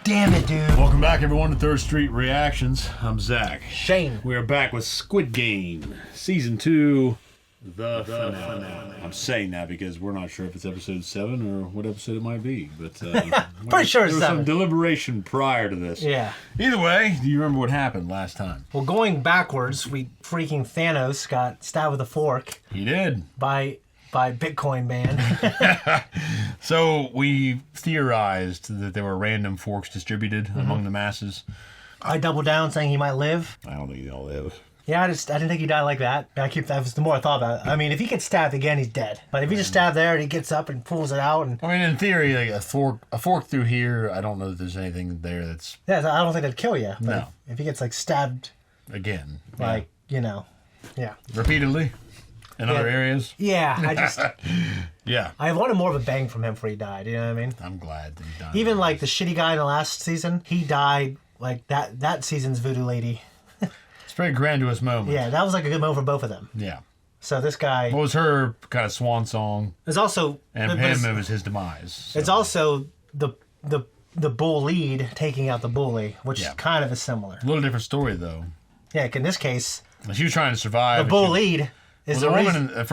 damn it, dude. Welcome back, everyone, to Third Street Reactions. I'm Zach. Shane. We are back with Squid Game, Season 2, the finale. I'm saying that because we're not sure if it's Episode 7 or what episode it might be. But pretty sure it's there was 7. some deliberation prior to this. Yeah. Either way, do you remember what happened last time? Well, going backwards, freaking Thanos got stabbed with a fork. He did. By Bitcoin Man. So we theorized that there were random forks distributed among the masses. I doubled down saying he might live. I don't think they'll live. Yeah, I didn't think he died like that. That was the more I thought about it. I mean, if he gets stabbed again, he's dead. But if he just stabbed there and he gets up and pulls it out, and I mean, in theory, like a fork through here, I don't know that there's anything there that's yeah, I don't think that'd kill you. But No. if he gets like stabbed, again, like yeah, repeatedly in other areas. yeah, I just Yeah, I wanted more of a bang from him before he died. You know what I mean? I'm glad that he died. Even like the shitty guy in the last season, he died like that season's voodoo lady. It's a very grandiose moment. Yeah, that was like a good moment for both of them. Yeah. So this guy What was her kind of swan song? is also And but him, it was his demise. So. it's also the bull lead taking out the bully, which kind of is similar. A little different story, though. Yeah, in this case, She was trying to survive. the bull lead is The the woman reason. in the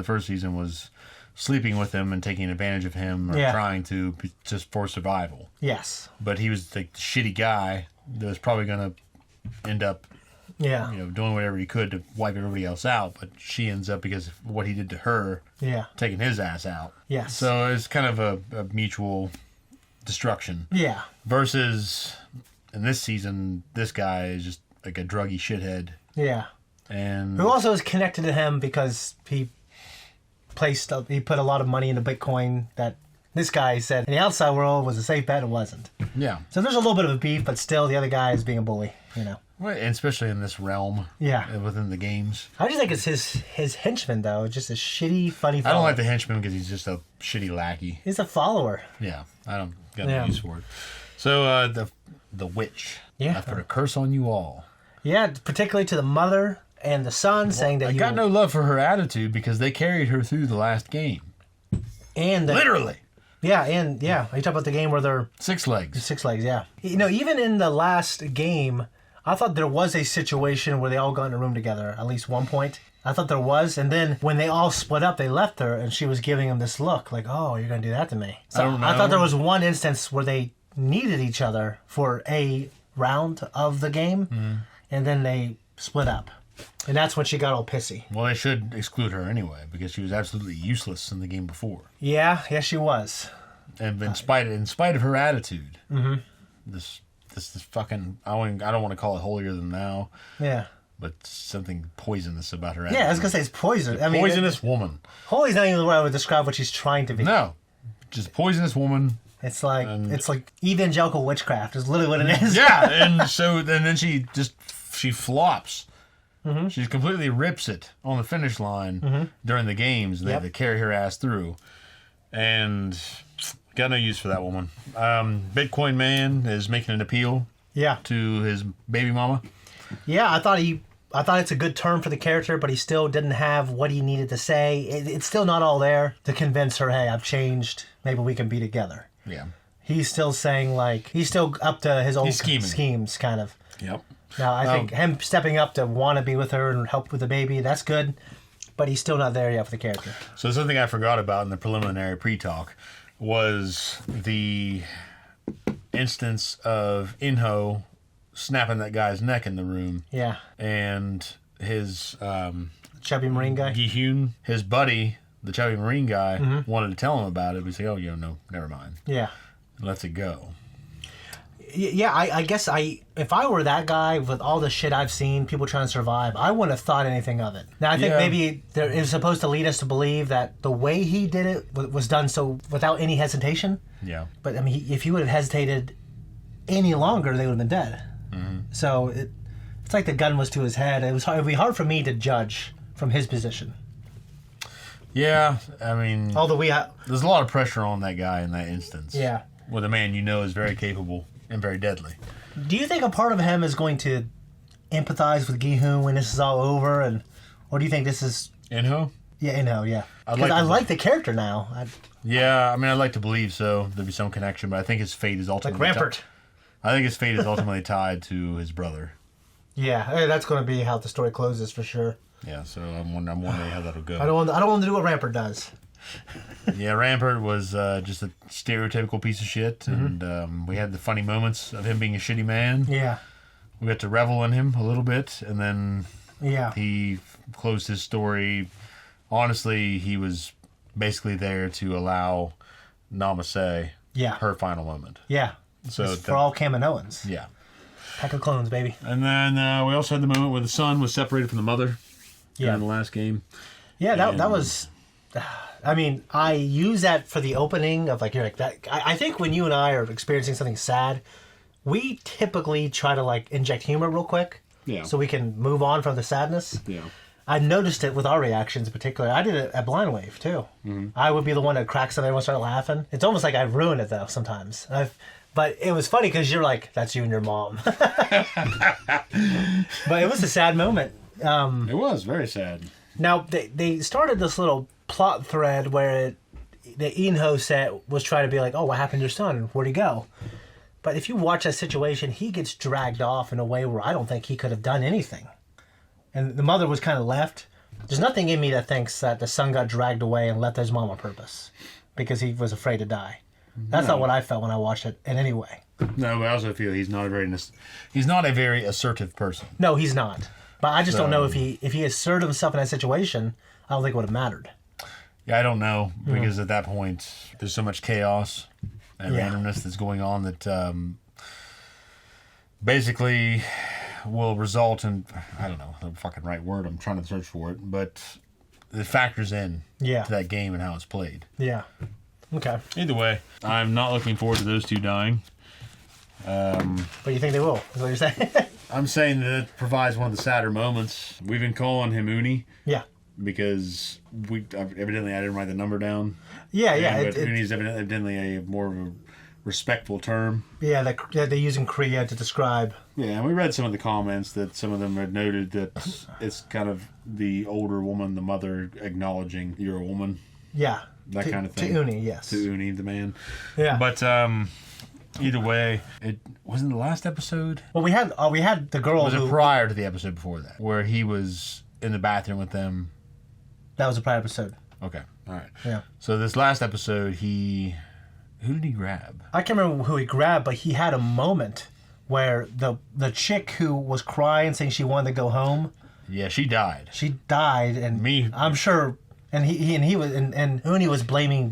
first season was sleeping with him and taking advantage of him or trying to just for survival. Yes. But he was the shitty guy that was probably going to end up Yeah. doing whatever he could to wipe everybody else out, but she ends up, because of what he did to her, Yeah. taking his ass out. Yes. So it's kind of a mutual destruction. Yeah. Versus, in this season, this guy is just like a druggy shithead. Yeah. And Who also is connected to him because he put a lot of money into Bitcoin that this guy said in the outside world was a safe bet. It wasn't. yeah. So there's a little bit of a beef, but still the other guy is being a bully, Well, and especially in this realm. Yeah. Within the games. I just think it's his henchman, though. Just a shitty, funny I fellow. don't like the henchman because he's just a shitty lackey. He's a follower. Yeah. I don't got no use for it. So, the witch. Yeah. I put a curse on you all. Yeah, particularly to the mother and the son, saying that I got no love for her attitude because they carried her through the last game. And Literally. Yeah, and yeah, you talk about the game where they're 6 legs. 6 legs. Yeah, even in the last game, I thought there was a situation where they all got in a room together at least one point. I thought there was, and then when they all split up, they left her, and she was giving him this look like, "Oh, you're gonna do that to me." So I don't know. I thought there was one instance where they needed each other for a round of the game, and then they split up, and that's when she got all pissy. Well, they should exclude her anyway because she was absolutely useless in the game before. Yeah, she was. And in spite of her attitude, this fucking I don't want to call it holier than thou, Yeah. but something poisonous about her attitude. Yeah, I was gonna say it's poison. I mean, Poisonous woman. holy's not even the way I would describe what she's trying to be. No, just poisonous woman. It's like evangelical witchcraft is literally what it is. Yeah, and then she flops. She completely rips it on the finish line during the games. They have to carry her ass through, and got no use for that woman. Bitcoin Man is making an appeal Yeah. to his baby mama. Yeah, I thought it's a good term for the character, but he still didn't have what he needed to say. It's still not all there to convince her, hey, I've changed. Maybe we can be together. Yeah. He's still saying, like, he's still up to his old He's scheming. schemes, kind of. Yep. Now, I think him stepping up to want to be with her and help with the baby, that's good. But he's still not there yet for the character. So something I forgot about in the preliminary pre-talk was the instance of Inho snapping that guy's neck in the room. Yeah. And his Chubby Marine guy. Gi-Hyun, his buddy, the chubby Marine guy, wanted to tell him about it, but he's like, no, never mind. Yeah. Lets it go. Yeah, I guess if I were that guy with all the shit I've seen, people trying to survive, I wouldn't have thought anything of it. Now, I think maybe it was supposed to lead us to believe that the way he did it was done so without any hesitation. Yeah. But, I mean, if he would have hesitated any longer, they would have been dead. So it's like the gun was to his head. It would be hard for me to judge from his position. Yeah, I mean, Although there's a lot of pressure on that guy in that instance. Yeah. With a man is very capable and very deadly. Do you think a part of him is going to empathize with Gi-Hyun when this is all over, or do you think this is Inho? Yeah, I know, yeah. Because I like the character now. Yeah, I mean, I'd like to believe so. There'd be some connection, but I think his fate is ultimately... Like Rampart. I think his fate is ultimately tied to his brother. Yeah, that's going to be how the story closes for sure. Yeah, so I'm wondering how that'll go. I don't want them to do what Rampart does. Yeah, Rampart was just a stereotypical piece of shit, and we had the funny moments of him being a shitty man. Yeah. We got to revel in him a little bit, and then he closed his story. Honestly, he was basically there to allow Namaste her final moment. Yeah. So for all Kaminoans. Yeah. Pack of clones, baby. And then we also had the moment where the son was separated from the mother in the last game. Yeah, that was... I mean, I use that for the opening of you're like that. I think when you and I are experiencing something sad, we typically try to inject humor real quick. Yeah. So we can move on from the sadness. Yeah. I noticed it with our reactions in particular. I did it at Blind Wave, too. Mm-hmm. I would be the one that cracks something, everyone started laughing. It's almost like I've ruined it, though, sometimes. But it was funny because you're like, that's you and your mom. But it was a sad moment. It was very sad. Now, they started this little plot thread where the Inho set was trying to be like, oh, what happened to your son? Where'd he go? But if you watch that situation, he gets dragged off in a way where I don't think he could have done anything. And the mother was kind of left. There's nothing in me that thinks that the son got dragged away and left his mom on purpose because he was afraid to die. That's not what I felt when I watched it in any way. No, but I also feel he's not a very assertive person. No, he's not. But I just don't know if he asserted himself in that situation, I don't think it would have mattered. Yeah, I don't know, because at that point, there's so much chaos and randomness that's going on that basically will result in, I don't know the fucking right word, I'm trying to search for it, but it factors in to that game and how it's played. Yeah. Okay. Either way, I'm not looking forward to those two dying. But you think they will, is what you're saying? I'm saying that it provides one of the sadder moments. We've been calling him Uni. Yeah. Because evidently I didn't write the number down. Yeah. But Uni's evidently a more of a respectful term. Yeah, they're using Kriya to describe. Yeah, and we read some of the comments that some of them had noted that it's kind of the older woman, the mother, acknowledging you're a woman. Yeah. That kind of thing. To Uni, yes. To Uni, the man. Yeah. But either way, it wasn't the last episode. Well, we had the girl. Was it prior to the episode before that, where he was in the bathroom with them? That was a prior episode. Okay, all right. Yeah. So this last episode, who did he grab? I can't remember who he grabbed, but he had a moment where the chick who was crying, saying she wanted to go home. Yeah, she died. She died, and I'm sure. And Uni was blaming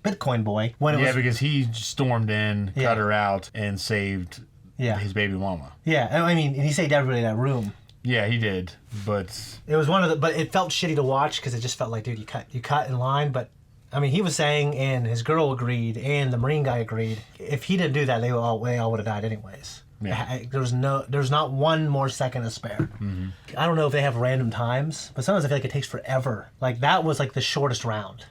Bitcoin Boy when it was because he stormed in, cut her out, and saved his baby mama. Yeah, I mean, and he saved everybody in that room. Yeah, he did, but it was but it felt shitty to watch because it just felt like, dude, you cut in line. But I mean, he was saying, and his girl agreed, and the Marine guy agreed. If he didn't do that, they all would have died anyways. Yeah. There's not one more second to spare. Mm-hmm. I don't know if they have random times, but sometimes I feel like it takes forever. Like that was like the shortest round.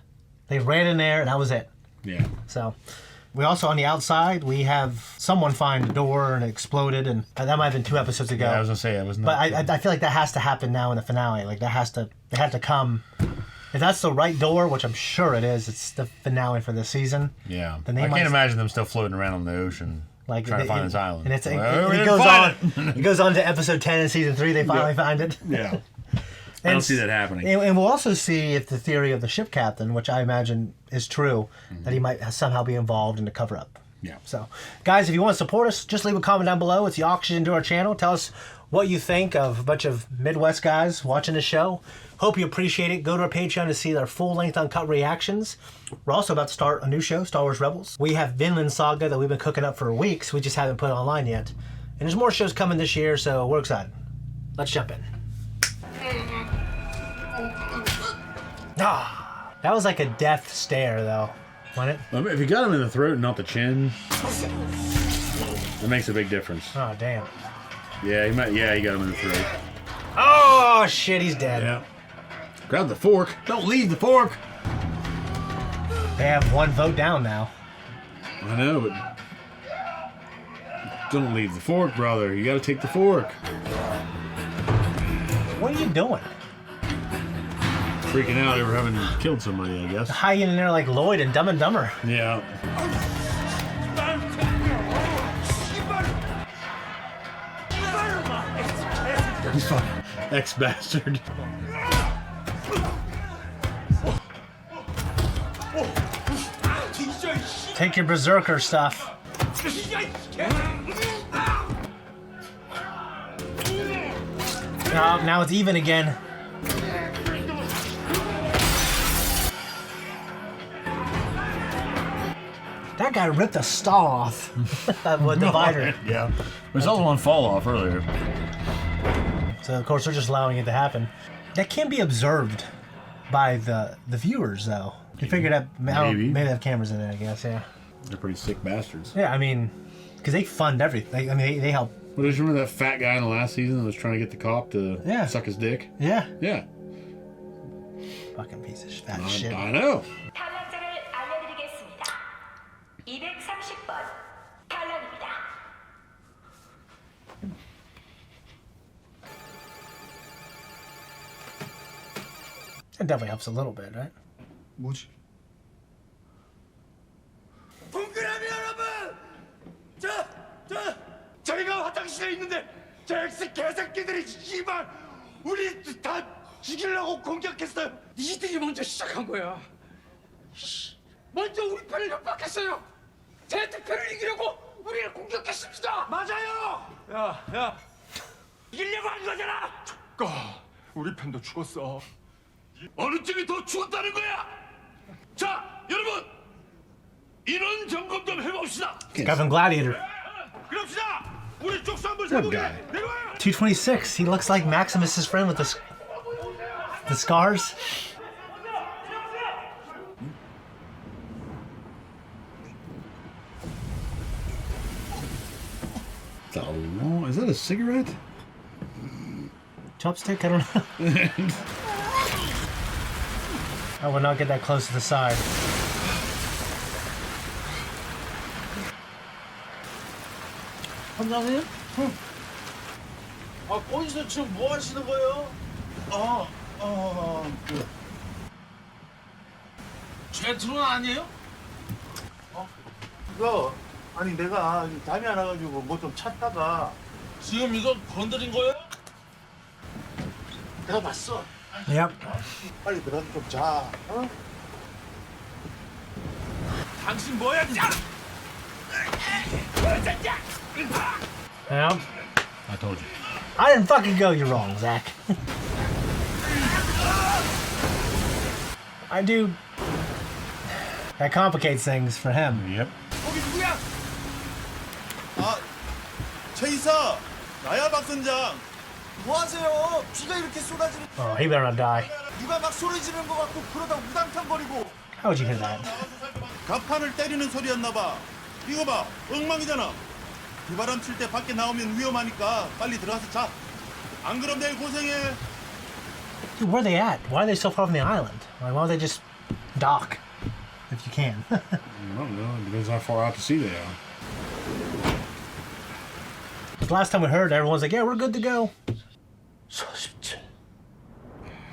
They ran in there and that was it. Yeah. So we also on the outside we have someone find the door and it exploded, and that might have been 2 episodes ago. Yeah, I was gonna say it was not. But I feel like that has to happen now in the finale. Like they have to come. If that's the right door, which I'm sure it is, it's the finale for this season. Yeah. Then I can't imagine them still floating around on the ocean. Like trying to find this island. And it goes on. It goes on to episode 10 in season 3. They finally find it. Yeah. I don't see that happening. And we'll also see if the theory of the ship captain, which I imagine is true, that he might somehow be involved in the cover-up. Yeah. So, guys, if you want to support us, just leave a comment down below. It's the oxygen to our channel. Tell us what you think of a bunch of Midwest guys watching the show. Hope you appreciate it. Go to our Patreon to see our full-length uncut reactions. We're also about to start a new show, Star Wars Rebels. We have Vinland Saga that we've been cooking up for weeks. We just haven't put it online yet. And there's more shows coming this year, so we're excited. Let's jump in. That was like a death stare, though, wasn't it? If you got him in the throat and not the chin, it makes a big difference. Oh, damn. Yeah, he got him in the throat. Oh, shit, he's dead. Yeah. Grab the fork. Don't leave the fork. They have 1 vote down now. I know, but don't leave the fork, brother. You gotta take the fork. What are you doing? freaking out over having killed somebody, I guess. Hiding in there like Lloyd and Dumb and Dumber. Yeah. Ex-bastard. Take your berserker stuff. Now it's even again. That guy ripped a stall off. That divider. Yeah. There's also one fall off earlier. So of course they're just allowing it to happen. That can be observed by the viewers though. You figured out maybe they have cameras in it, I guess, yeah. They're pretty sick bastards. Yeah, I mean, because they fund everything. I mean, they help. Well, did you remember that fat guy in the last season that was trying to get the cop to suck his dick? Yeah. Yeah. Fucking piece of fat shit. I know. 탈락자를 알려드리겠습니다. 230번 탈락입니다. It definitely helps a little bit, right? 뭐지? 동그라미 여러분! 저희가 화장실에 있는데 저 엑스 개새끼들이 씨발 우리 다 죽이려고 공격했어요. 니들이 먼저 시작한 거야. 먼저 우리 편을 협박했어요. 제 대표를 이기려고 우리를 공격했습니다. 맞아요. 야, 이기려고 한 거잖아. 우리 편도 죽었어. 어느 쪽이 더 죽었다는 거야? 자, 여러분, 인원 점검 좀 해봅시다. Gavin Gladiator. 그럽시다. 우리 쪽수 한번 세보게. 내려와요. 226. He looks like Maximus's friend with the scars. Is that a cigarette? Chopstick? I don't know. I would not get that close to the side. 선장님? 거기서 지금 뭐 하시는 거예요? 제트론 아니에요? 아니 내가 잠이 안 와가지고 뭐 좀 찾다가 지금 이거 건드린 거예요? 내가 봤어. Yep. 빨리 들어가서 좀 자. 당신 뭐야, 자! Yep. I told you. I didn't fucking go. You're wrong, Zach. I do. That complicates things for him. Yep. 거기 누구야? 최 이사, 나야 박 선장. 뭐 하세요? 비가 이렇게 쏟아지는. Oh, he better not die. 누가 막 소리 지르는 것 같고 그러다 우당탕거리고. How would you hear that? 갑판을 때리는 소리였나 봐. 이거 봐, 엉망이잖아. 비바람 칠 때 밖에 나오면 위험하니까 빨리 들어가서 자. 안 그럼 내일 고생해. Dude, where are they at? Why are they so far from the island? Like, why don't they just dock if you can? I don't know. It depends how far out to sea they are. The last time we heard, everyone's like, "Yeah, we're good to go."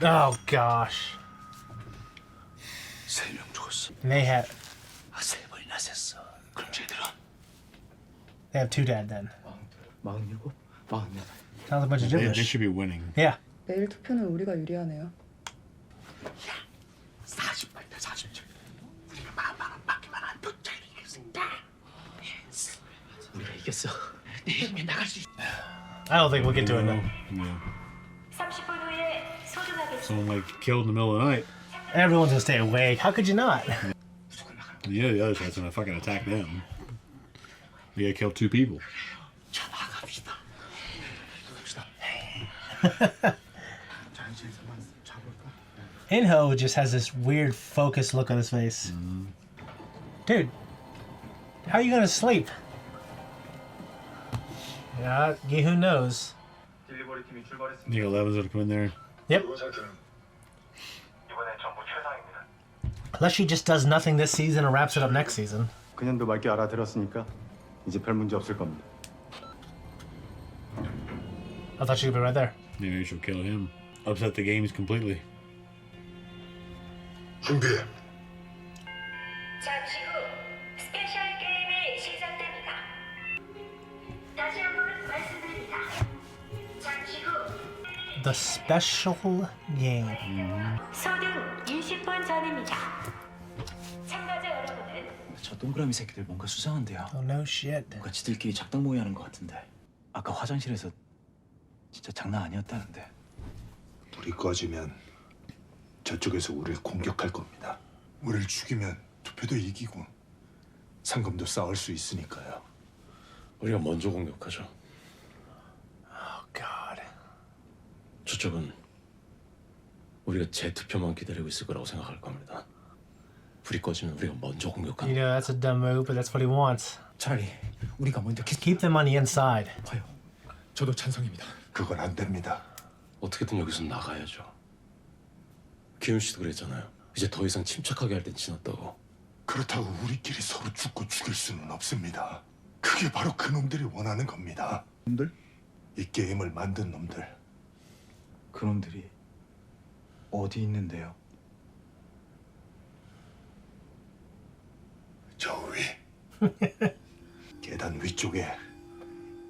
Oh gosh. 세 명 죽었어. And they had. 세 번이나 셌어. 그럼 쟤들은 They have two dead then. 47, 48. Sounds a bunch of They gibberish. should be winning. Yeah. 내일 투표는 우리가 유리하네요. 48대 47. 우리가 10,000원 받기만 한 득자를 이겼습니다. 우리가 이겼어. 내일이면 나갈 수 있어. I don't think we'll get to it now. Yeah. 30분 후에 소등하겠습니다. Someone like killed in the middle of the night. Everyone's gonna stay awake. How could you not? Yeah, the other side's gonna fucking attack them. We gotta kill two people. 자, 나갑시다. Inho just has this weird focused look on his face. Dude, how are you gonna sleep? Yeah, who knows? 딜리버리 팀이 출발했습니다. You think 11's gonna come in there? Yep. 이번엔 전부 최상입니다. Unless she just does nothing this season and wraps it up next season. 그년도 맑게 알아들었으니까 이제 별 문제 없을 겁니다. I thought she would be right there. Maybe she'll kill him. Upset the games completely. 준비해. 잠시 후 스페셜 게임이 시작됩니다. 다시 한번 말씀드립니다. 잠시 후 The special game. 소등 20분 전입니다. 참가자 여러분은 저 동그라미 새끼들 뭔가 수상한데요. Oh no shit. 뭔가 지들끼리 작당 모의 하는 것 같은데. 아까 화장실에서 진짜 장난 아니었다는데. 불이 꺼지면 저쪽에서 우리를 공격할 겁니다. 우리를 죽이면 투표도 이기고 상금도 쌓을 수 있으니까요. 우리가 먼저 공격하죠. Oh god. 저쪽은 우리가 제 투표만 기다리고 있을 거라고 생각할 겁니다. 불이 꺼지면 우리가 먼저 You 공격합니다. know, that's a dumb move, but that's what he wants. 차라리 우리가 먼저 Keep them on the inside. 봐요. 저도 찬성입니다. 그건 안 됩니다. 어떻게든 여기서 나가야죠. 기훈 씨도 그랬잖아요. 이제 더 이상 침착하게 할 땐 지났다고. 그렇다고 우리끼리 서로 죽고 죽일 수는 없습니다. 그게 바로 그 놈들이 원하는 겁니다. 놈들? 이 게임을 만든 놈들. 그놈들이 어디 있는데요? 저 위. 계단 위쪽에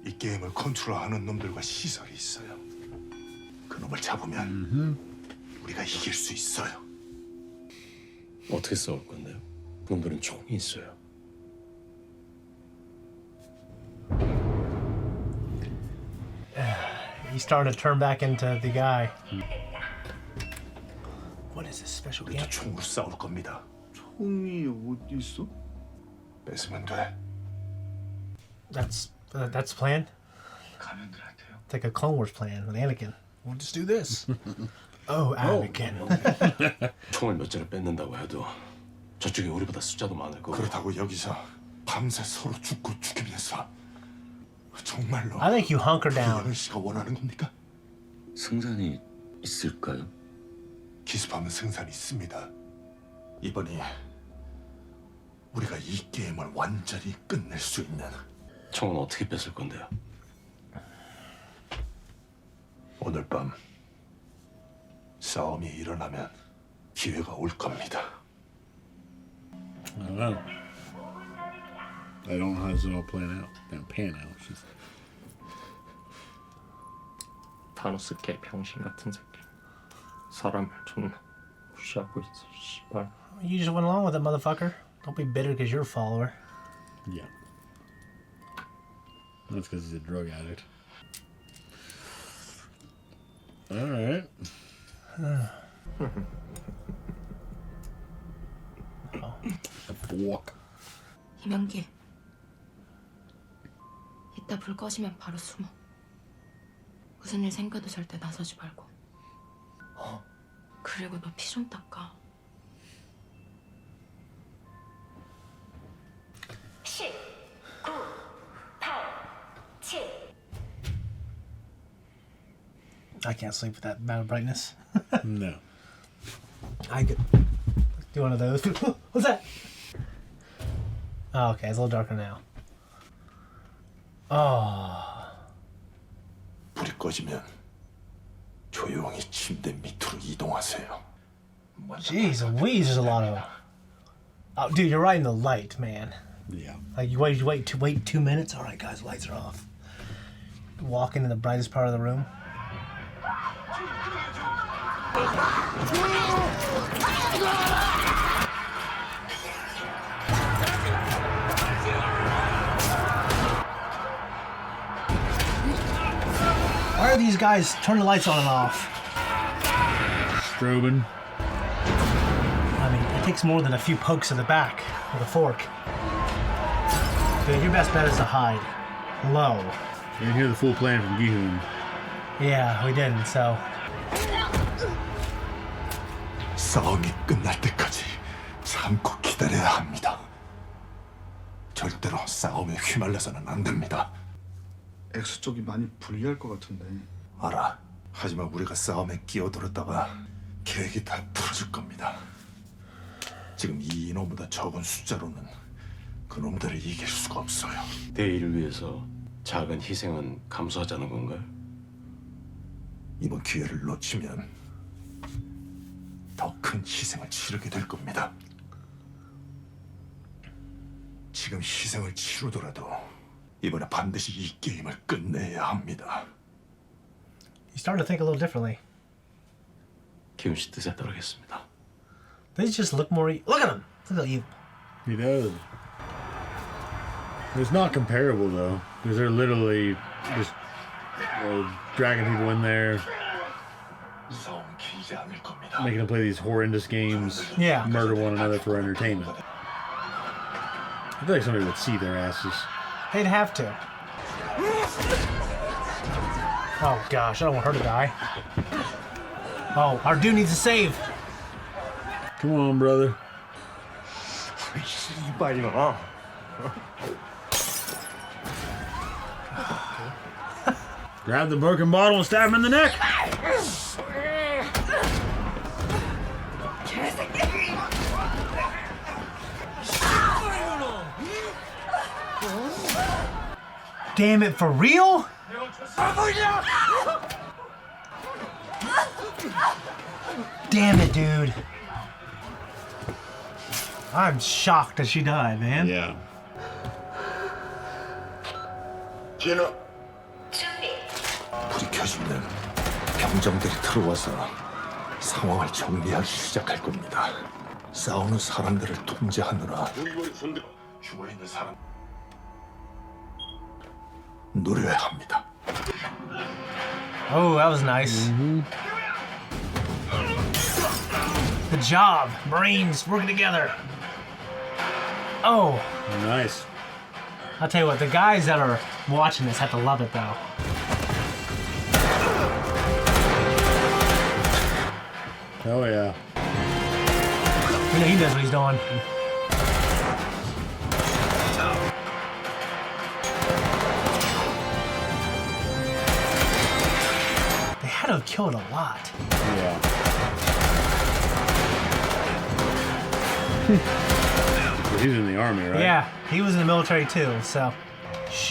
이 게임을 컨트롤하는 놈들과 시설이 있어요. 그 놈을 잡으면 우리가 이길 수 있어요. 어떻게 싸울 건데요? 놈들은 총이 있어요. He's starting to turn back into the guy. What is this special game? 우리도 총으로 싸울 겁니다. 총이 어디 있어? 뺏으면 돼. That's the plan. 가면들한테요. It's like a Clone Wars plan with Anakin. We'll just do this. Oh, Anakin. 총을 몇 자를 뺏는다고 해도 저쪽에 우리보다 숫자도 많을 거고. 그렇다고 여기서 밤새 서로 죽고 죽이면서 정말로 I think you hunker down. 이현 씨가 원하는 겁니까? 승산이 있을까요? 기습하면 승산이 있습니다. 이번이 우리가 이 게임을 완전히 끝낼 수 있는 총은 어떻게 뺏을 건데요? 오늘 밤 싸움이 일어나면 기회가 올 겁니다. I don't know. I don't know how this is all playing out. Pan out. 타노스 개 병신 같은 새끼. 사람을 존나 무시하고 있어. 씨발. You just went along with it, motherfucker. Don't be bitter because you're a follower. Yeah. That's because he's a drug addict. All right. Walk. 이명길, 이따 불 꺼지면 바로 숨어. 무슨 일 생겨도 절대 나서지 말고. 그리고 너 피 좀 닦아. 10, 9, 8, 7. I can't sleep with that amount of brightness. No. I could do one of those. What's that? Oh, okay, it's a little darker now. Oh, 불이 꺼지면 조용히 침대 밑으로 이동하세요. jeez Louise, there's a lot of. Oh, dude, you're right in the light, man. Yeah. Like you wait 2 minutes. All right, guys, lights are off. Walk into the brightest part of the room. Why are these guys turning the lights on and off? Strobing. I mean, it takes more than a few pokes of the back with a fork. Dude, your best bet is to hide. Low. You didn't hear the full plan from Gi-Hoon. Yeah, we didn't, so. 싸움이 끝날 때까지 참고 기다려야 합니다. 절대로 싸움에 휘말려서는 안 됩니다. 엑스 쪽이 많이 불리할 것 같은데. 알아. 하지만 우리가 싸움에 끼어들었다가 계획이 다 틀어질 겁니다. 지금 이 인원보다 적은 숫자로는 그놈들을 이길 수가 없어요. 대의를 위해서 작은 희생은 감수하자는 건가요? 이번 기회를 놓치면 더 큰 희생을 치르게 될 겁니다. 지금 희생을 치르더라도 이번에 반드시 이 게임을 끝내야 합니다. You start to think a little differently. 기훈 씨 뜻에 따르겠습니다. They just look more. Look at him. Look at you. He does. It's not comparable though, because they're literally just dragging people in there, 싸움 길지 않을 겁니다. making them play these horrendous games, Yeah. murder one another for entertainment. I feel like somebody would see their asses. They'd have to. Oh gosh, I don't want her to die. Oh, our dude needs a save. Come on, brother. 이봐요. Grab the broken bottle and stab him in the neck. Damn it, for real? Damn it, dude. I'm shocked that she died, man. Yeah. 진호. 준비. 불이 켜지면 병정들이 들어와서 상황을 정리하기 시작할 겁니다. 싸우는 사람들을 통제하느라 죽어있는 사람 노려야 합니다. Oh, that was nice. Good job. Marines working together. Oh, Nice. I'll tell you what, the guys that are watching this have to love it, though. Oh yeah. You know, he knows what he's doing. They had to have killed a lot. Yeah. But he's in the army, right? Yeah, he was in the military too, so.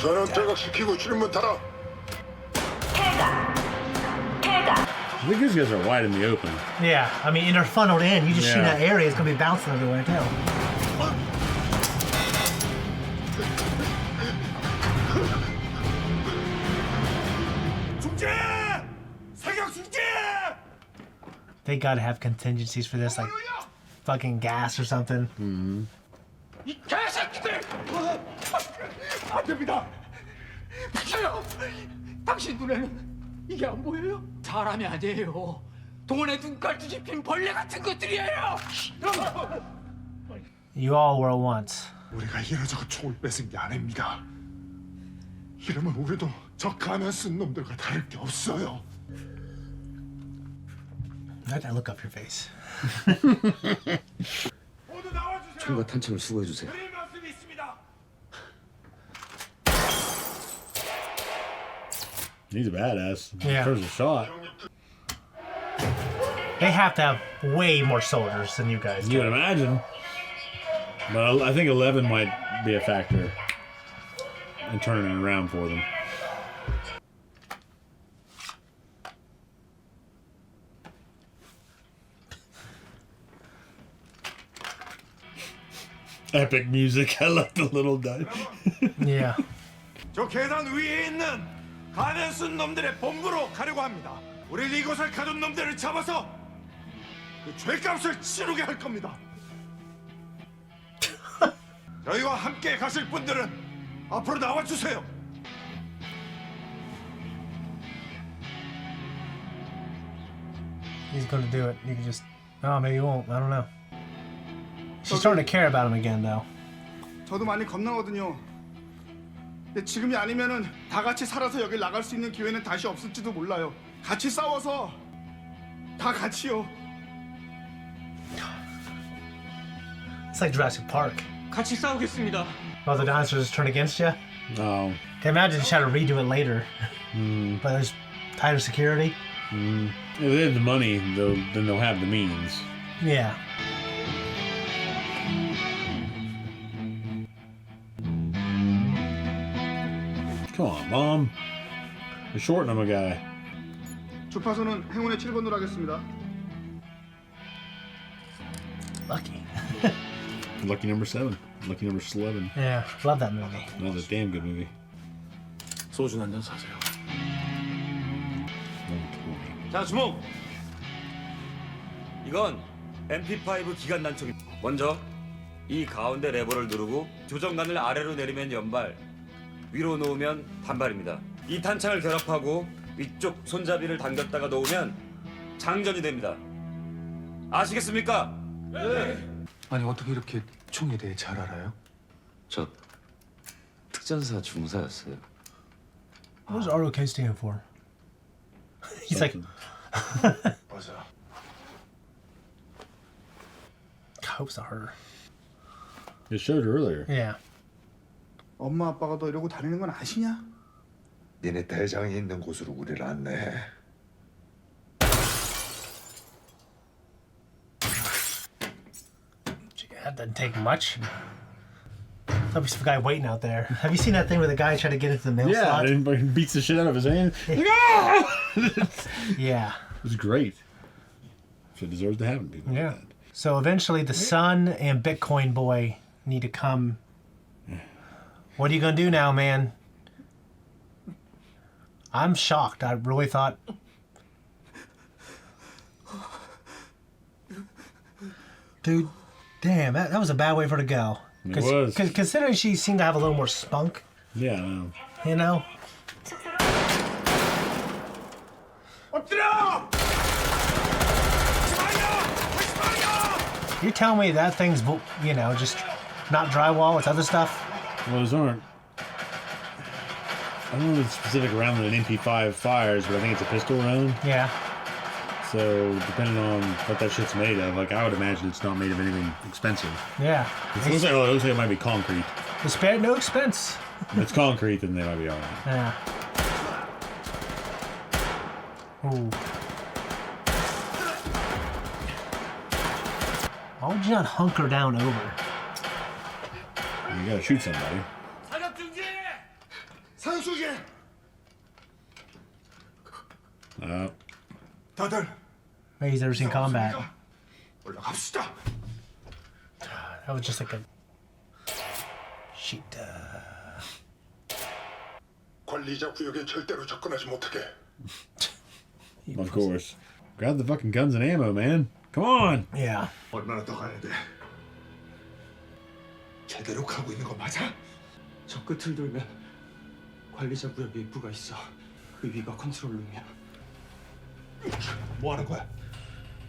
전원 퇴각시키고 출입문 닫아. I think these guys are wide in the open. Yeah, I mean, and they're funneled in. You just shoot Yeah. that area, it's gonna be bouncing everywhere too. 중재! 사격 중재! They gotta have contingencies for this, like fucking gas or something. 이 개새끼들! 안 됩니다. 비켜요. 당신 눈에는 이게 안 보여요? 사람이 아니에요. 동원의 눈깔 뒤집힌 벌레 같은 것들이에요. You all were once. 우리가 이러저러 총을 뺏은 게 아닙니다. 이러면 우리도 저 가면 쓴 놈들과 다를 게 없어요. Let that look up your face. 모두 나와주세요. 총과 탄창을 수거해 주세요. 드릴 말씀이 있습니다. He's a badass. Yeah. First a shot. They have to have way more soldiers than you guys You do. would imagine. But I think 11 might be a factor in turning it around for them. Epic music. I love the little dive. Yeah. 저 계단 위에 있는 가면 쓴 놈들의 본부로 가려고 합니다. 우리 이곳을 가둔 놈들을 잡아서 그 죄값을 치르게 할 겁니다. 저희와 함께 가실 분들은 앞으로 나와주세요. He's gonna do it. You can just. Oh, maybe he won't. I don't know. She's starting to care about him again, though. 저도 많이 겁나거든요. 근데 지금이 아니면은 다 같이 살아서 여길 나갈 수 있는 기회는 다시 없을지도 몰라요. 같이 싸워서 다 같이요. It's like Jurassic Park. 같이 싸우겠습니다. Oh, the dinosaurs turn against you? Oh. Can imagine you try to redo it later. But there's tighter security. If they have the money, then they'll have the means. Yeah. Come on, Mom. You're shorting him a guy. 주파수는 행운의 7번으로 하겠습니다. Lucky number 7. Lucky number 11. Yeah, love that movie. Another damn good movie. 소주 한 잔 사세요. 자, 주목! 이건 MP5 기관 단총입니다. 먼저 이 가운데 레버를 누르고 조정관을 아래로 내리면 연발, 위로 놓으면 단발입니다. 이 탄창을 결합하고 위쪽 손잡이를 당겼다가 놓으면 장전이 됩니다. 아시겠습니까? 네! 아니 어떻게 이렇게 총에 대해 잘 알아요? 저 특전사 중사였어요. What does ROK stand for? He's like, 맞아. hope's not her. It showed earlier. Yeah. 엄마 아빠가 너 이러고 다니는 건 아시냐? 니네 대장이 있는 곳으로 우리를 안내해. That doesn't take much. There'll be some guy waiting out there. Have you seen that thing where the guy tried to get into the mail slot? Yeah, and he beats the shit out of his hand. Yeah. It was great. So it deserves to happen, people. Yeah. Like that. So eventually the son and Bitcoin boy need to come. What are you gonna do now, man? I'm shocked. I really thought. Dude, damn, that was a bad way for her to go. It was. Considering she seemed to have a little more spunk, Yeah, I know. you know? 엎드려! You're telling me that thing's, you know, just not drywall, it's other stuff? Well, those aren't. I don't know the specific round that an MP5 fires, but I think it's a pistol round. Yeah. So, depending on what that shit's made of, like, I would imagine it's not made of anything expensive. Yeah. It looks like it might be concrete. It's spared no expense. If it's concrete, then they might be alright. Yeah. Ooh. Why would you not hunker down over? You gotta shoot somebody. 사격 중지! 사격 중지! 다들 Maybe he's never seen combat. 올라갑시다. That was just like a shit. 관리자 구역에 절대로 접근하지 못하게. Of course. Grab the fucking guns and ammo, man. Come on! Yeah. 얼마나 더 가야 돼? 제대로 가고 있는 거 맞아? 저 끝을 돌면 관리자 구역에 입구가 있어. 그 위가 컨트롤룸이야. 뭐 하는 거야?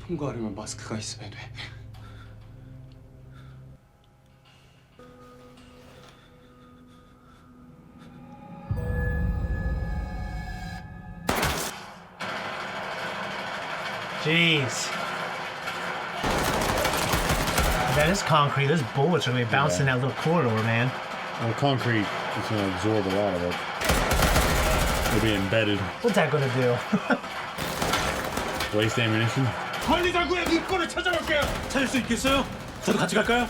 통과하려면 마스크가 있어야 돼. Jeez. That is concrete. Those bullets are going to be bouncing that little corridor, man. Well, concrete is going to absorb a lot of it. It'll be embedded. What's that going to do? Waste ammunition. 관리자 구역 입구를 찾아볼게요. 찾을 수 있겠어요? 저도 같이 갈까요?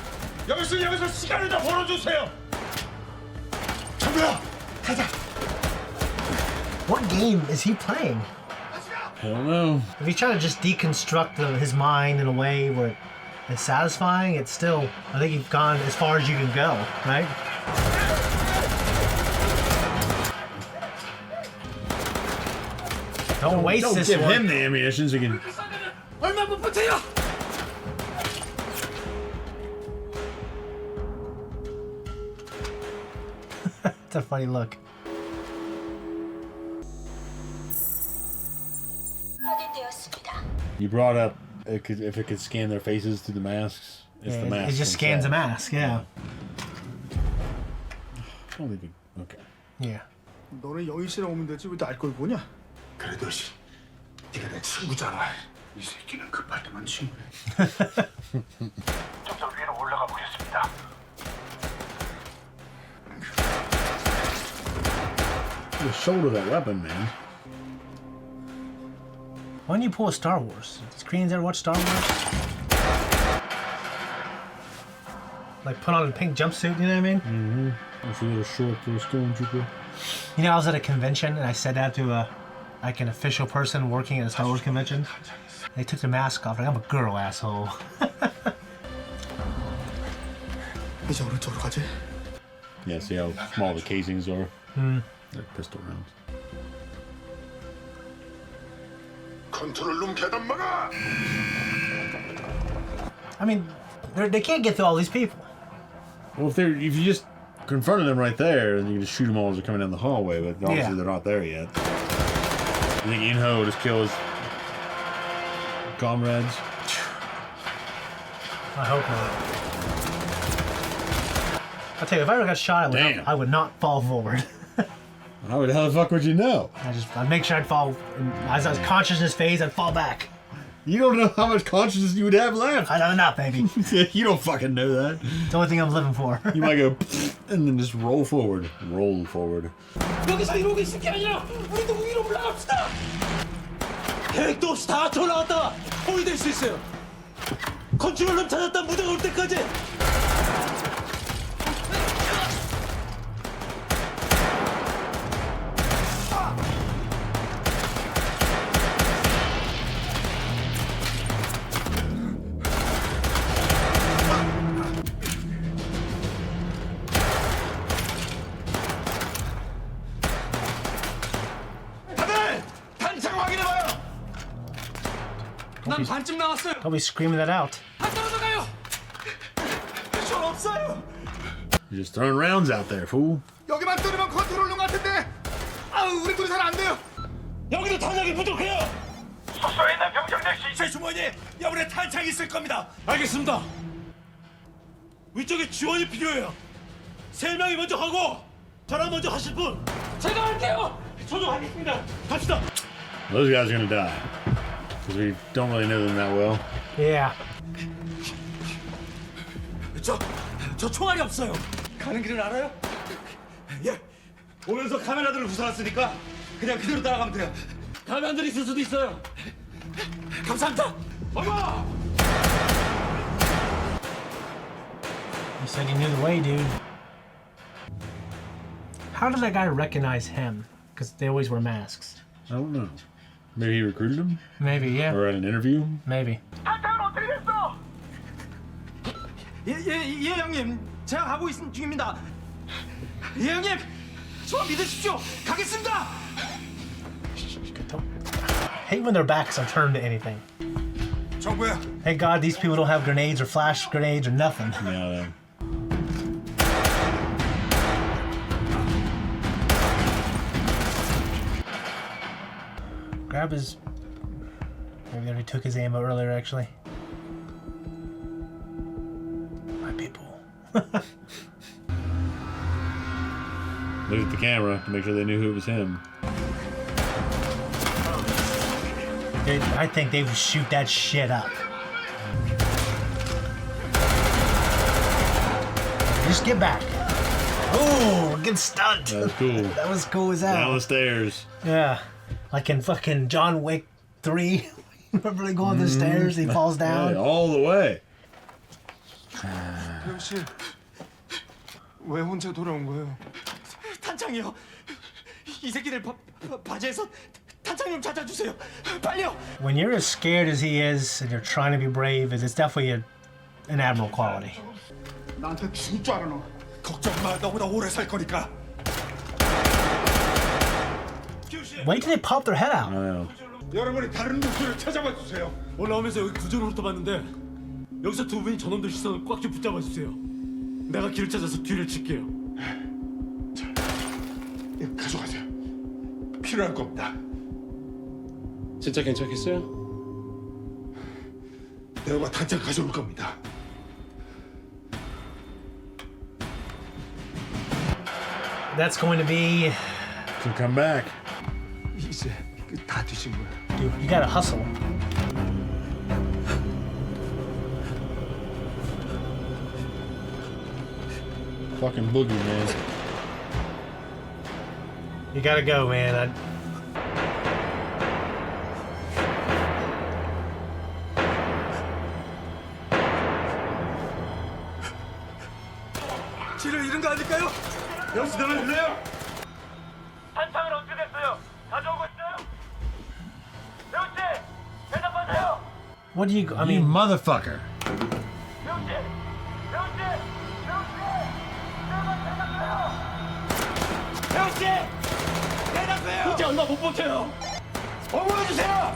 여기서 시간을 다 벌어주세요. 정우야, 가자. What game is he playing? I don't know. If he's trying to just deconstruct his mind in a way where it's satisfying, it's still, I think you've gone as far as you can go, right? Don't waste Don't this give one. him the ammunition so he can... 얼마 못 버텨요? It's a funny look. 확인되었습니다. You brought up if it could scan their faces through the masks. It's Yeah, the mask. it just scans a mask, yeah. I don't think it, okay. Yeah. 너는 영희 씨랑 오면 되지 왜 날 걸 보냐? 그래도 네가 내 친구잖아. 이 새끼는 급할 때만 친구해. 좀 더 위로 올라가 보겠습니다. Just shoulder that weapon, man. Why don't you pull a Star Wars? Does Koreans ever watch Star Wars? Like put on a pink jumpsuit, you know what I mean? Mm-hmm. That's a little short for a stormtrooper. You know, I was at a convention and I said that to like an official person working at a Star Wars convention. They took their mask off. Like, I'm a girl, asshole. 이제 오른쪽으로 가지. Yeah, see how small the casings are? They're pistol rounds. 컨트롤룸 계단 막아! I mean, they can't get through all these people. Well, if you just confronted them right there, then you can just shoot them all as they're coming down the hallway. But obviously they're not there yet. You think Inho will just kill his comrades? I hope not. I'll tell you, if I ever got shot, I would not fall forward. How the fuck would you know? I'd make sure I'd fall. As consciousness phase, I'd fall back. You don't know how much consciousness you would have left. I don't know, baby. You don't fucking know that. It's the only thing I'm living for. You might go and then just roll forward. Roll forward. 여기서 이러고 있을 게 아니라 우리도 위로 올라갑시다. 계획도 없이 다 돌아왔다가 포위 될 수 있어요. 컨트롤룸 찾았다 무대가 올 때까지. 난 반쯤 나왔어요. Don't be screaming that out. 안 떨어져가요. 전 없어요. You're just throwing rounds out there, fool. 여기만 뚫으면 컨트롤룸 같은데. 아우 우리 둘이 잘 안 돼요. 여기도 탄약이 부족해요. 숙소에 있는 병정들 제 주머니에 여분의 탄창이 있을 겁니다. 알겠습니다. 위쪽에 지원이 필요해요. 3명이 먼저 하고 저랑 먼저 하실 분. 제가 할게요. 저도 하겠습니다. 갑시다. Those guys are gonna die. Because we don't really know them that well. Yeah. 저 총알이 없어요. 가는 길은 알아요? 예. 오면서 카메라들을 부숴놨으니까 그냥 그대로 따라가면 돼요. 가면들이 있을 수도 있어요. 감사합니다. 엄마! You said you knew the way, dude. How did that guy recognize him? Because they always wear masks. I don't know. Maybe he recruited him? Maybe, yeah. Or at an interview? Maybe. 탄창은 어떻게 됐어? 예, 형님. 제가 가고 있는 중입니다. 예, 형님. 저 믿으십시오. 가겠습니다. Hate when their backs are turned to anything. 정부야. Thank God these people don't have grenades or flash grenades or nothing. Yeah. Grab his... Maybe they already took his ammo earlier, actually. My people. Look at the camera to make sure they knew who it was him. Dude, I think they would shoot that shit up. Just get back. Oh, get stunned. That was cool. That was cool as hell. Down the stairs. Yeah. Like in fucking John Wick 3. Remember they go up the stairs, he falls down? Yeah, all the way. 형 씨, 왜 혼자 돌아온 거예요? 탄창이요. 이 새끼들 바지에서 탄창 좀 찾아주세요. 빨리요. When you're as scared as he is and you're trying to be brave, it's definitely an admirable quality. 나한테 죽을 줄 알아 너. 걱정 마. 너보다 오래 살 거니까. Wait till they pop their head out. I know. 여러분이 다른 목소리를 찾아봐 주세요. 올라오면서 여기 구조를 훑어봤는데 여기서 두 분이 저놈들 시선을 꽉 좀 붙잡아 주세요. 내가 길을 찾아서 뒤를 칠게요. 이거 가져가세요. 필요할 겁니다. 진짜 괜찮겠어요? 내가 단장 가져올 겁니다. That's going to be... So come back. 이제 다 뒤진 거야. Dude, you gotta hustle. Fucking boogie, man. You gotta go, man. 길을 잃은 거 아닐까요? 여기서 내가 불러요. 탄창은 어떻게 됐어요? 가져오고 있어요? 배우씨, 대답하세요. What do you... I You mean... motherfucker. 배우씨, 배우씨, 배우씨. 얼마 못 버텨요. 어머니 주세요.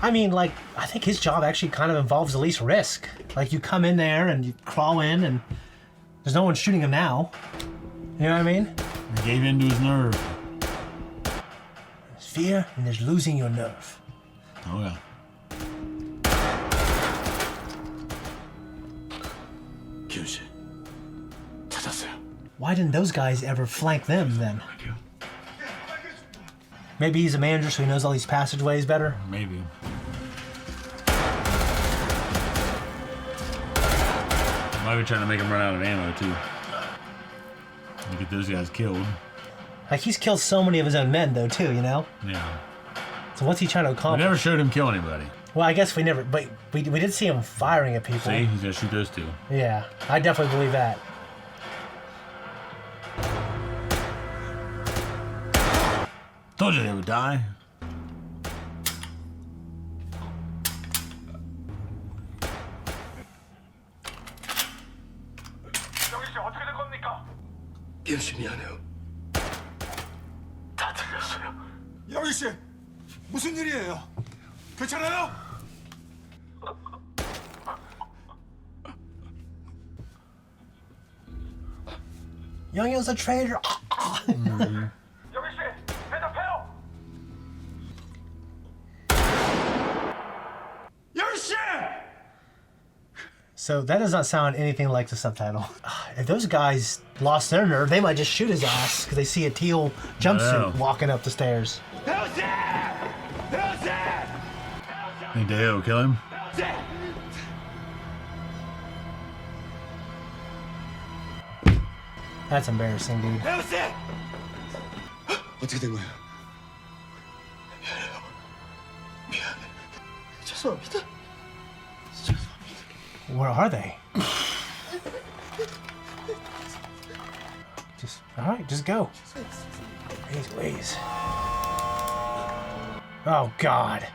I mean, like, I think his job actually kind of involves the least risk. Like, you come in there and you crawl in and there's no one shooting him now. You know what I mean? He gave in to his nerve. There's fear and there's losing your nerve. Oh, yeah. 기훈씨, 찾았어요. Why didn't those guys ever flank them then? Maybe he's a manager so he knows all these passageways better? Maybe. Might be trying to make him run out of ammo, too. And get those guys killed. Like, he's killed so many of his own men, though, too, you know? Yeah. So what's he trying to We accomplish? never showed him kill anybody. Well, I guess we never, but we did see him firing at people. See? He's gonna shoot those two. Yeah, I definitely believe that. Told you they would die. 기훈씨 미안해요. 다 들렸어요. 영희 씨, 무슨 일이에요? 괜찮아요? Young-Yo's a traitor. 영희 씨, 대답해요. 영희 씨! So that does not sound anything like the subtitle. If those guys lost their nerve, they might just shoot his ass because they see a teal jumpsuit walking up the stairs. Think Deo will kill him? That's embarrassing, dude. 어떻게 된 거예요? 미안해. 죄송합니다. Where are they? Just all right, just go. These ways. Oh God.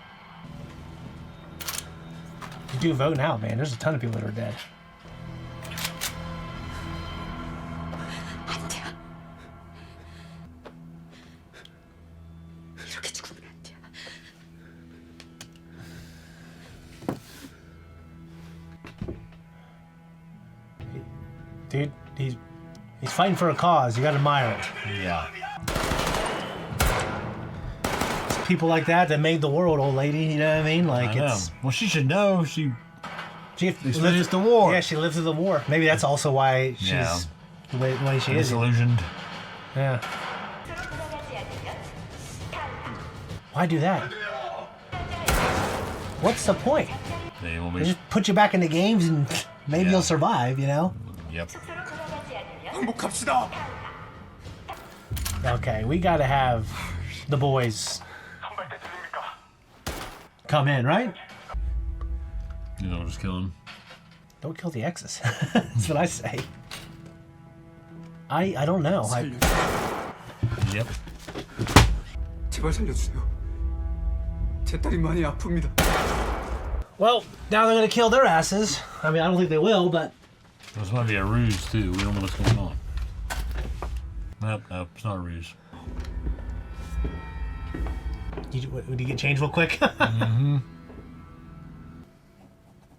You do vote now, man. There's a ton of people that are dead. 안 돼. 이렇게 죽으면 안 돼. Dude, he's fighting for a cause. You gotta admire it. Yeah. It's people like that made the world, old lady. You know what I mean? Like, I know. it's. Well, she should know. She Lived experienced the war. Yeah, she lived through the war. Maybe that's also why she's the way she is. Disillusioned. Yeah. Why do that? What's the point? They will They be. just put you back in the games and maybe you'll survive, you know? Yep. 행복합시다. Okay, we gotta have the boys come in, right? You know, just kill him. Don't kill the exes. That's what I say. I don't know. Yep. 제발 살려주세요. 제 딸이 많이 아픕니다. Well, now they're gonna kill their asses. I mean, I don't think they will, but This might be a ruse, too. We don't know what's going on. Nope, it's not a ruse. Would you get changed real quick? Mm-hmm.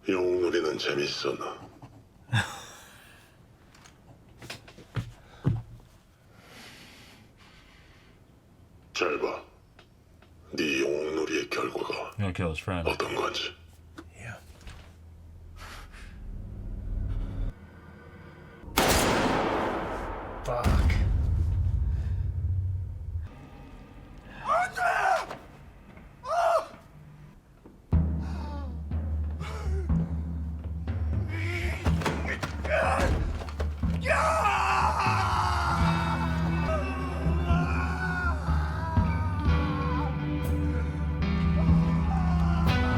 영웅놀이는 재밌어 너. 잘 봐. 네 영웅놀이의 결과가 You want to kill his friend. 어떤 건지. Yeah. Fuck.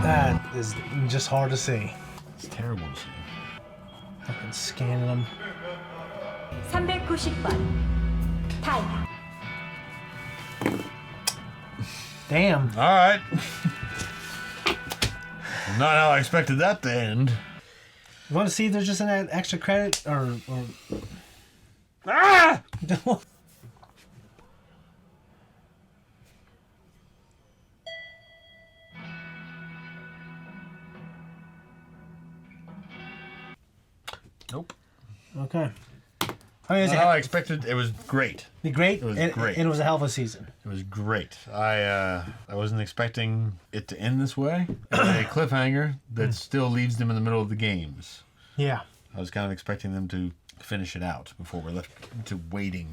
That is just hard to see. It's terrible to see. Fucking scanning them. 390번 타이머. Damn. All right. Not how I expected that to end. You want to see if there's just an extra credit or... Ah! Nope. Okay. I mean, Not how I expected. It was great. Great? It was great. And it was a hell of a season. It was great. I wasn't expecting it to end this way. A cliffhanger that still leaves them in the middle of the games. Yeah. I was kind of expecting them to finish it out before we're left to waiting.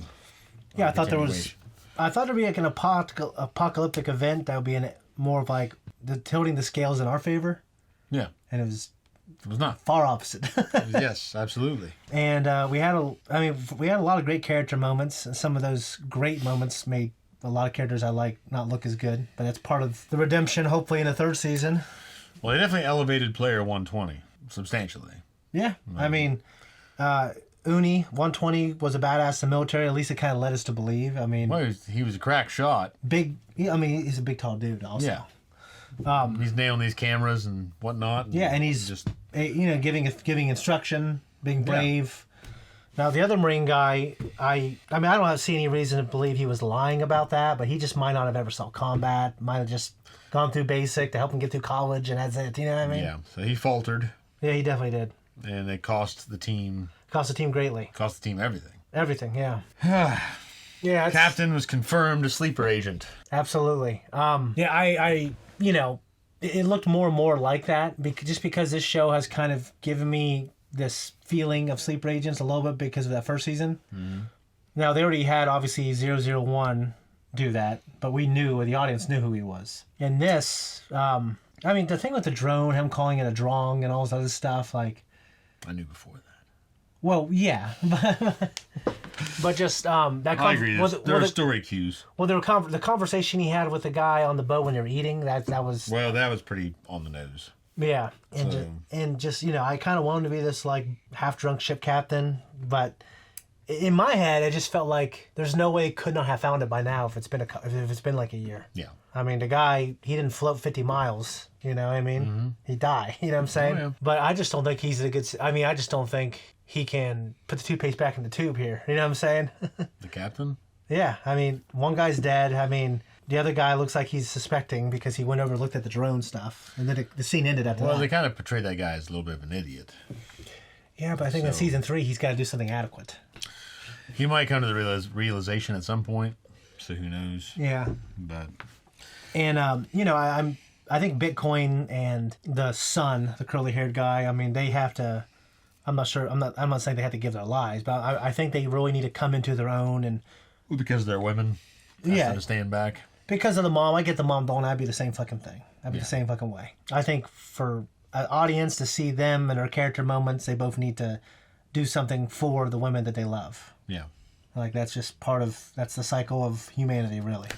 Yeah, I thought there'd be like an apocalyptic event that would be more of like tilting the scales in our favor. Yeah. And it was not far opposite. Yes, absolutely. And we had a lot of great character moments, and some of those great moments made a lot of characters I like not look as good, but that's part of the redemption, hopefully, in the third season. Well, they definitely elevated Player 120 substantially. Yeah, I mean, Uni 120 was a badass in the military. At least it kind of led us to believe. I mean, well, he was a crack shot. Big. I mean, he's a big, tall dude. Also, yeah. He's nailing these cameras and whatnot. And he's just giving instruction, being brave. Yeah. Now the other Marine guy, I don't see any reason to believe he was lying about that, but he just might not have ever saw combat. Might have just gone through basic to help him get through college, and that's it. You know what I mean? Yeah. So he faltered. Yeah, he definitely did. And it cost the team. Greatly. Cost the team everything. Everything. Yeah. Yeah. Captain was confirmed a sleeper agent. Absolutely. Yeah. It looked more and more like that just because this show has kind of given me this feeling of sleeper agents a little bit because of that first season. Mm-hmm. Now, they already had, obviously, 001 do that, but the audience knew who he was. In this, the thing with the drone, him calling it a drong and all this other stuff, like... I knew before that. Well, yeah. But just... I agree. There were story cues. Well, the conversation he had with the guy on the boat when they were eating, that was... Well, that was pretty on the nose. Yeah. And just I kind of wanted to be this, like, half-drunk ship captain, but... In my head, it just felt like there's no way it could not have found it by now if it's been like a year. Yeah. I mean, the guy, he didn't float 50 miles, you know what I mean? Mm-hmm. He died, you know what I'm saying? Oh, yeah. But I just don't think he's I just don't think he can put the toothpaste back in the tube here, you know what I'm saying? The captain? Yeah, I mean, one guy's dead. I mean, the other guy looks like he's suspecting because he went over and looked at the drone stuff. And then the scene ended after that. Well, they kind of portrayed that guy as a little bit of an idiot. Yeah, but I think in season 3, he's got to do something adequate. He might come to the realization at some point, so who knows? Yeah. But and I think Bitcoin and the son, the curly-haired guy, I mean, they have to. I'm not sure. I'm not saying they have to give their lives, but I think they really need to come into their own and. Well, because they're women. To stand back. Because of the mom, I get the mom. Don't I be the same fucking thing? I'd be the same fucking way. I think for an audience to see them and their character moments, they both need to do something for the women that they love. Yeah. Like, that's just that's the cycle of humanity, really.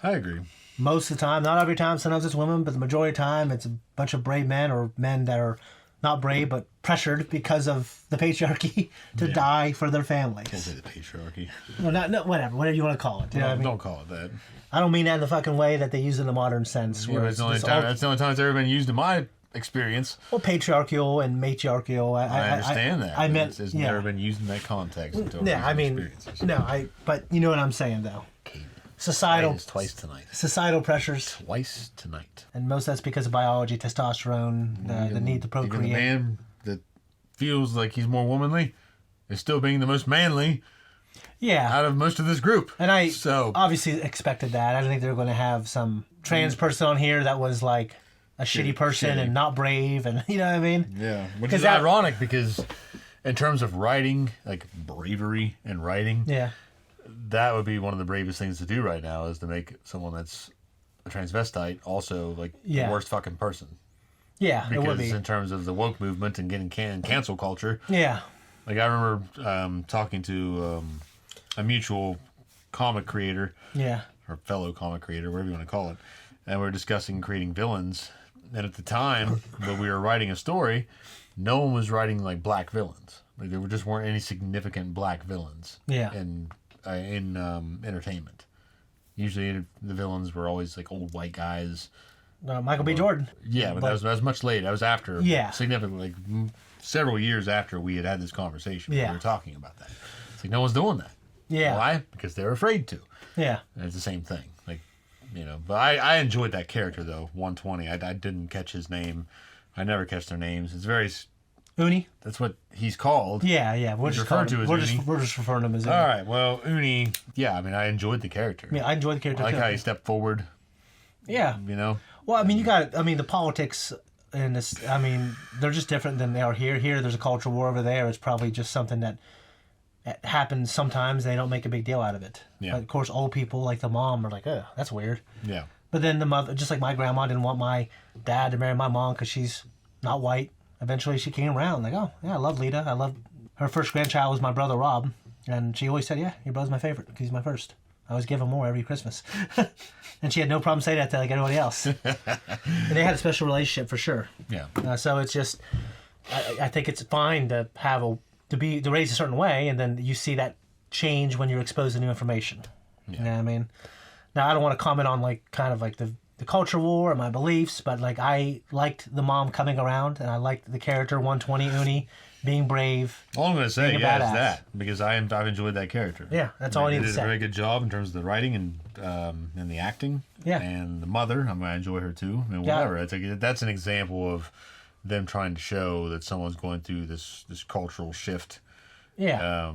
I agree. Most of the time, not every time, sometimes it's women, but the majority of the time, it's a bunch of brave men or men that are not brave, but pressured because of the patriarchy to die for their families. Can't say the patriarchy. Well, whatever you want to call it. You know what I mean? Don't call it that. I don't mean that in the fucking way that they use it in the modern sense. Yeah, that's the only time it's ever been used in my experience. Well, patriarchal and matriarchal. I understand that. I meant it's never been used in that context. But you know what I'm saying, though. Societal. Twice tonight. Societal pressures. Twice tonight. And most of that's because of biology, testosterone, the need to procreate. Even the man that feels like he's more womanly is still being the most manly. Yeah. Out of most of this group. And I obviously expected that. I didn't think they were going to have some trans person on here that was like a shitty person and not brave, and you know what I mean? Yeah. Which is ironic because in terms of writing, like bravery and writing, that would be one of the bravest things to do right now is to make someone that's a transvestite also like the worst fucking person. Yeah, because it would be. In terms of the woke movement and getting cancel culture. Yeah. Like I remember talking to a mutual comic creator. Yeah. Or fellow comic creator, whatever you want to call it. And we were discussing creating villains. And at the time when we were writing a story, no one was writing like black villains. Like there just weren't any significant black villains. Yeah. In entertainment. Usually the villains were always like old white guys. Michael B. Jordan. Yeah, but that was much later. That was after. Yeah. Significantly, like several years after we had this conversation. Yeah. We were talking about that. It's like no one's doing that. Yeah. Why? Because they're afraid to. Yeah. And it's the same thing. Like, but I enjoyed that character though. 120. I didn't catch his name. I never catch their names. It's very. Uni. That's what he's called. Yeah. We're just referring to Uni. We're just referring to him as Uni. All right. Well, Uni. Yeah. I mean, I enjoyed the character. Yeah, I enjoyed the character. I like how he stepped forward. Yeah. Well, I mean, the politics in this. I mean, they're just different than they are here. Here, there's a culture war. Over there, it's probably just something that happens sometimes. They don't make a big deal out of it. Yeah. But of course, old people like the mom are like, "Oh, that's weird." Yeah. But then the mother, just like my grandma, didn't want my dad to marry my mom because she's not white. Eventually, she came around like, "Oh, yeah, I love Lita. I love." Her first grandchild was my brother Rob, and she always said, "Yeah, your brother's my favorite because he's my first. I always give him more every Christmas." And she had no problem saying that to like everybody else. And they had a special relationship for sure. Yeah. So it's just, I think it's fine to have to raise a certain way, and then you see that change when you're exposed to new information. Yeah. You know what I mean? Now I don't want to comment on like kind of like the culture war and my beliefs, but like I liked the mom coming around, and I liked the character 120 Uni being brave. All I'm going to say, is that because I've enjoyed that character. Yeah, that's all I need to say. They did a very good job in terms of the writing and the acting. Yeah. And the mother, I enjoy her too. I mean, whatever. It's like, that's an example of them trying to show that someone's going through this cultural shift. Yeah.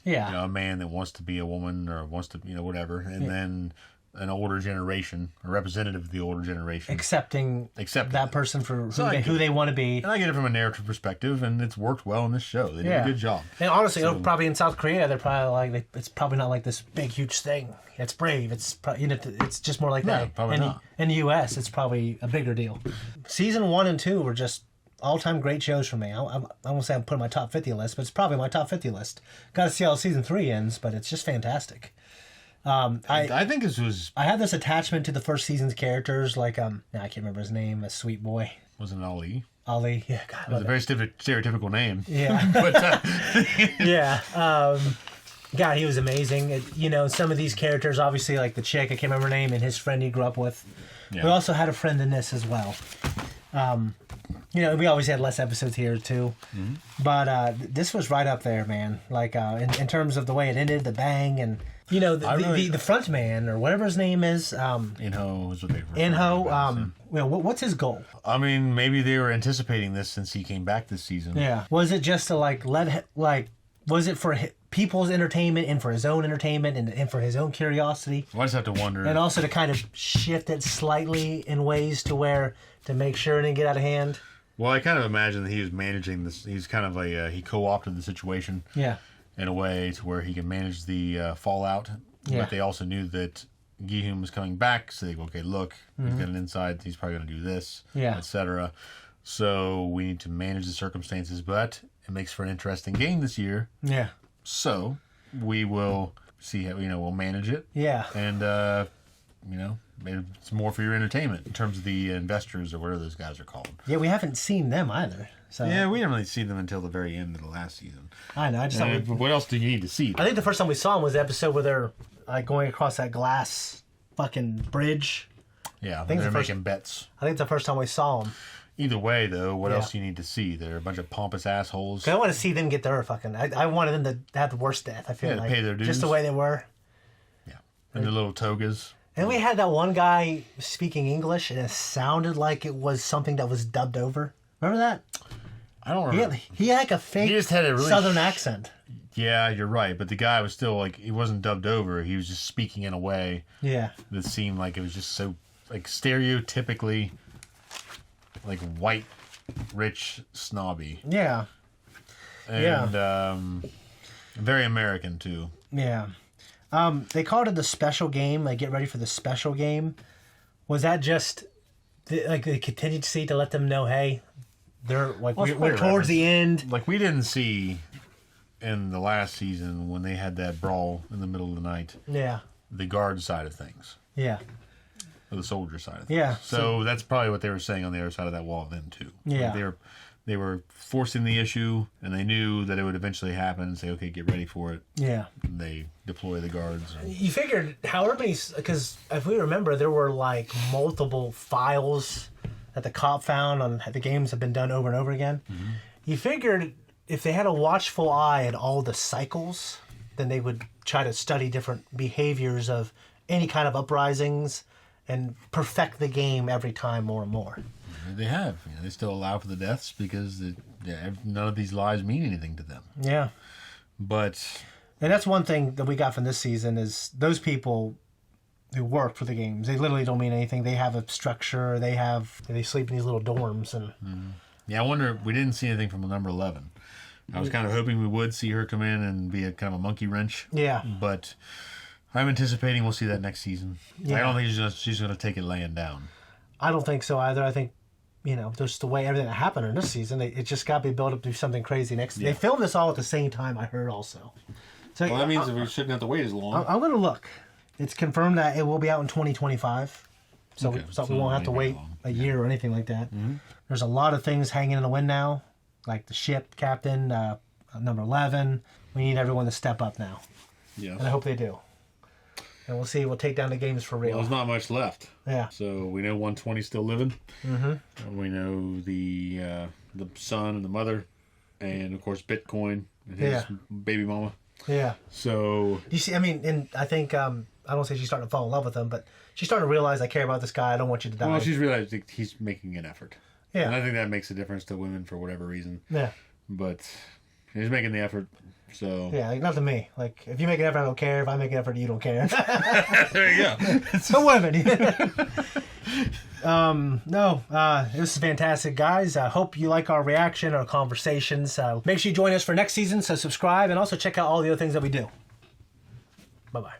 Yeah. A man that wants to be a woman or wants to, whatever, and then an older generation, a representative of the older generation, accepting that person for who they want to be. And I get it from a narrative perspective, and it's worked well in this show. They did a good job. And honestly, probably in South Korea, they're probably like, it's probably not like this big, huge thing. It's brave. It's probably, it's just more like that. Probably not. In the U.S., it's probably a bigger deal. Season 1 and 2 were just all-time great shows for me. I won't say I'm putting my top 50 list, but it's probably my top 50 list. Got to see how season 3 ends, but it's just fantastic. I think this was. I had this attachment to the first season's characters, like I can't remember his name, a sweet boy. Wasn't it Ali? Ali, yeah, God. It was a very stereotypical name. Yeah. But yeah. God, he was amazing. Some of these characters, obviously, like the chick, I can't remember her name, and his friend he grew up with. Yeah. We also had a friend in this as well. We always had less episodes here too, but this was right up there, man. Like in terms of the way it ended, the bang, and the front man or whatever his name is. Inho is what they refer Inho. What's his goal? I mean, maybe they were anticipating this since he came back this season. Yeah. Was it just to was it for people's entertainment and for his own entertainment and for his own curiosity? Well, I just have to wonder. And also to kind of shift it slightly in ways to make sure it didn't get out of hand. Well, I kind of imagine that he was managing this. He's kind of he co-opted the situation. Yeah. In a way to where he can manage the fallout. Yeah. But they also knew that Gi-hoon was coming back, so they go, okay, look, he's got an inside, he's probably going to do this, etc. So we need to manage the circumstances, but it makes for an interesting game this year. Yeah. So we will see how, we'll manage it. Yeah. And, maybe it's more for your entertainment in terms of the investors or whatever those guys are called. Yeah, we haven't seen them either. So. Yeah, we didn't really see them until the very end of the last season. I know. What else do you need to see? I think the first time we saw them was the episode where they're going across that glass fucking bridge. Yeah, they're making bets. I think it's the first time we saw them. Either way, though, what else do you need to see? They're a bunch of pompous assholes. I want to see them get their fucking... I wanted them to have the worst death, I feel like. Pay their dues. Just the way they were. Yeah. And their little togas. And we had that one guy speaking English, and it sounded like it was something that was dubbed over. Remember that? I don't remember. He had like a fake southern accent. Yeah, you're right. But the guy was still he wasn't dubbed over. He was just speaking in a way that seemed like it was just so stereotypically white, rich, snobby. Yeah. And very American too. Yeah. They called it the special game. Get ready for the special game. Was that just the contingency to let them know, hey, they're we're towards the end. We didn't see in the last season when they had that brawl in the middle of the night. Yeah. The guard side of things. Yeah. Or the soldier side of things. Yeah. So that's probably what they were saying on the other side of that wall then too. Yeah. They were forcing the issue, and they knew that it would eventually happen and say, okay, get ready for it. Yeah. And they deploy the guards. You figured however many... Because if we remember, there were multiple files that the cop found on the games have been done over and over again. Mm-hmm. You figured if they had a watchful eye at all the cycles, then they would try to study different behaviors of any kind of uprisings and perfect the game every time more and more. They have. They still allow for the deaths because none of these lives mean anything to them. Yeah. But... And that's one thing that we got from this season is those people who work for the games, they literally don't mean anything. They have a structure. They sleep in these little dorms. And yeah, I wonder, we didn't see anything from number 11. I was kind of hoping we would see her come in and be a kind of a monkey wrench. Yeah. But I'm anticipating we'll see that next season. Yeah. I don't think she's going to take it laying down. I don't think so either. I think, just the way everything that happened in this season, it just got to be built up to something crazy next. Yeah. They filmed this all at the same time, I heard also. So, well, that means that we shouldn't have to wait as long. I'm going to look. It's confirmed that it will be out in 2025. So, okay. We won't have to wait a year or anything like that. Mm-hmm. There's a lot of things hanging in the wind now, like the ship captain, number 11. We need everyone to step up now. Yeah. And I hope they do. And we'll see. We'll take down the games for real. Well, there's not much left. Yeah. So we know 120 still living. Mm-hmm. We know the son and the mother, and of course Bitcoin and his baby mama. Yeah. So you see, and I think I don't say she's starting to fall in love with him, but she's starting to realize I care about this guy. I don't want you to die. Well, she's realized he's making an effort. Yeah. And I think that makes a difference to women for whatever reason. Yeah. But he's making the effort. So yeah, not to me. Like if you make an effort, I don't care. If I make an effort, you don't care. There you go. So women. No, this is fantastic, guys. I hope you like our reaction, our conversations. Make sure you join us for next season. So subscribe and also check out all the other things that we do. Bye bye.